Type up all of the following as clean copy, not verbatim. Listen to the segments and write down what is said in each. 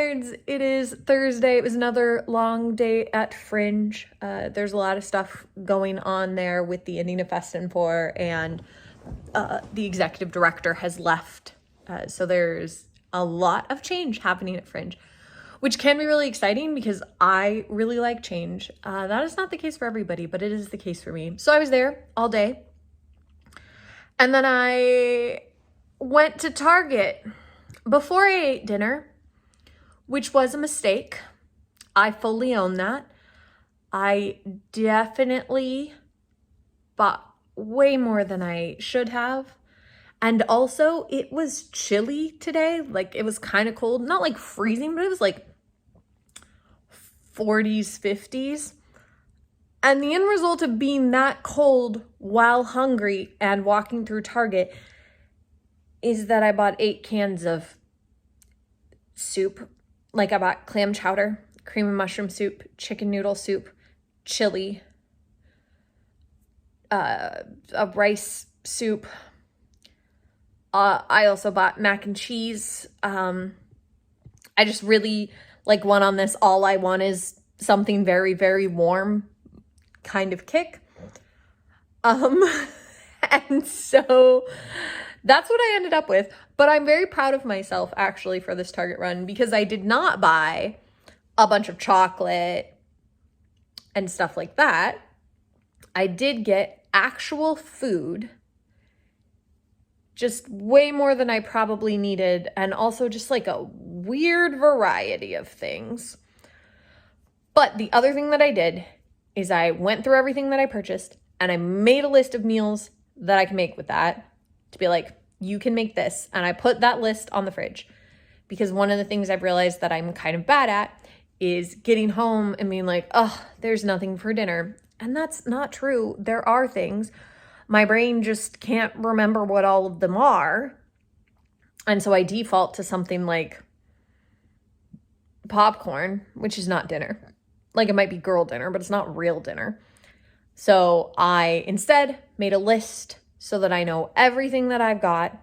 nerds. It is Thursday. It was another long day at Fringe. There's a lot of stuff going on there with the Indina Fest and Four, and the executive director has left. So there's a lot of change happening at Fringe, which can be really exciting because I really like change. That is not the case for everybody, but it is the case for me. So I was there all day. And then I went to Target before I ate dinner, which was a mistake. I fully own that. I definitely bought way more than I should have. And also, it was chilly today. Like, it was kind of cold. Not like freezing, but it was like 40s, 50s. And the end result of being that cold while hungry and walking through Target is that I bought 8 cans of soup. Like, I bought clam chowder, cream and mushroom soup, chicken noodle soup, chili, a rice soup. I also bought mac and cheese. I just really went on this all I want is something very, very warm kind of kick. And so that's what I ended up with. But I'm very proud of myself actually for this Target run because I did not buy a bunch of chocolate and stuff like that. I did get actual food, just way more than I probably needed, and also just like a weird variety of things. But the other thing that I did is I went through everything that I purchased and I made a list of meals that I can make with that to be like, you can make this. And I put that list on the fridge because one of the things I've realized that I'm kind of bad at is getting home and being like, oh, there's nothing for dinner. And that's not true. There are things. My brain just can't remember what all of them are. And so I default to something like popcorn, which is not dinner. Like, it might be girl dinner, but it's not real dinner. So I instead made a list so that I know everything that I've got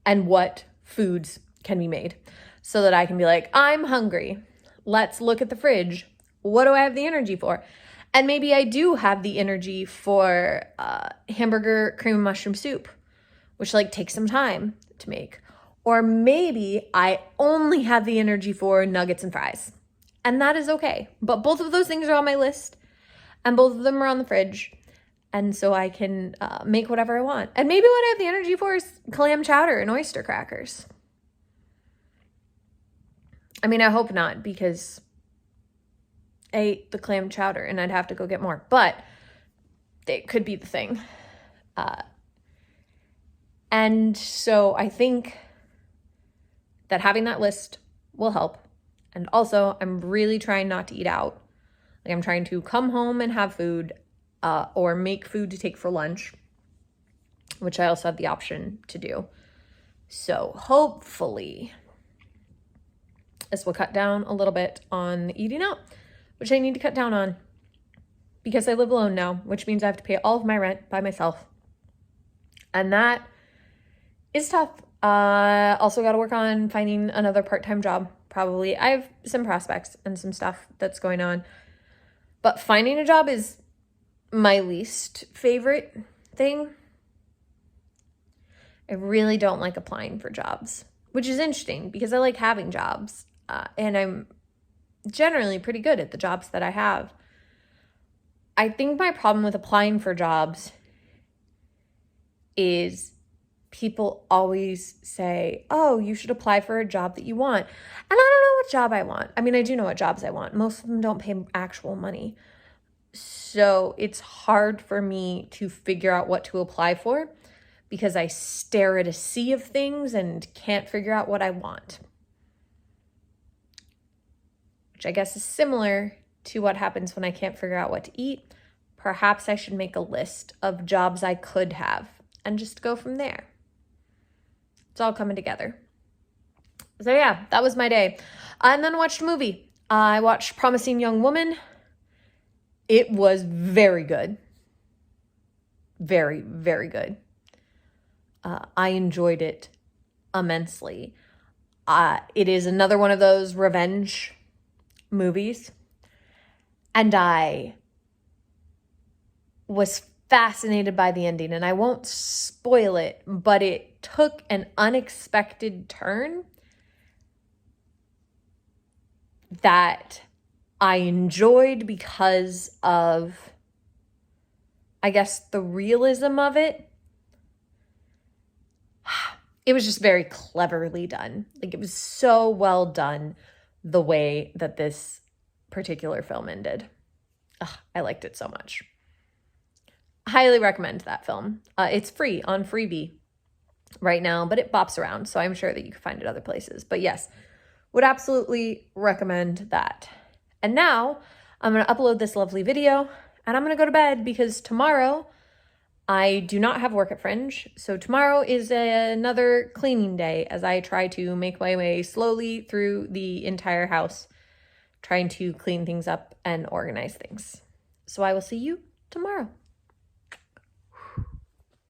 and what foods can be made so that I can be like, I'm hungry. Let's look at the fridge. What do I have the energy for? And maybe I do have the energy for hamburger cream and mushroom soup, which takes some time to make. Or maybe I only have the energy for nuggets and fries. And that is okay. But both of those things are on my list. And both of them are on the fridge. And so I can make whatever I want. And maybe what I have the energy for is clam chowder and oyster crackers. I mean, I hope not, because I ate the clam chowder and I'd have to go get more. But it could be the thing. And so I think that having that list will help. And also, I'm really trying not to eat out. I'm trying to come home and have food or make food to take for lunch, which I also have the option to do. So hopefully this will cut down a little bit on the eating out, which I need to cut down on because I live alone now, which means I have to pay all of my rent by myself. And that is tough. Also got to work on finding another part-time job. Probably. I have some prospects and some stuff that's going on. But finding a job is my least favorite thing. I really don't like applying for jobs, which is interesting because I like having jobs. And I'm generally pretty good at the jobs that I have. I think my problem with applying for jobs is people always say, oh, you should apply for a job that you want. And I don't know what job I want. I mean, I do know what jobs I want. Most of them don't pay actual money. So it's hard for me to figure out what to apply for because I stare at a sea of things and can't figure out what I want. Which I guess is similar to what happens when I can't figure out what to eat. Perhaps I should make a list of jobs I could have and just go from there. It's all coming together. So yeah, that was my day. And then watched a movie. I watched Promising Young Woman. It was very good. Very, very good. I enjoyed it immensely. It is another one of those revenge movies. And I was fascinated by the ending, and I won't spoil it, but it took an unexpected turn that I enjoyed because of, I guess, the realism of it. It was just very cleverly done. Like, it was so well done the way that this particular film ended. I liked it so much. Highly recommend that film. It's free on Freebie right now, but it bops around, so I'm sure that you can find it other places. But yes, would absolutely recommend that. And now I'm going to upload this lovely video, and I'm going to go to bed because tomorrow I do not have work at Fringe. So tomorrow is another cleaning day as I try to make my way slowly through the entire house, trying to clean things up and organize things. So I will see you tomorrow.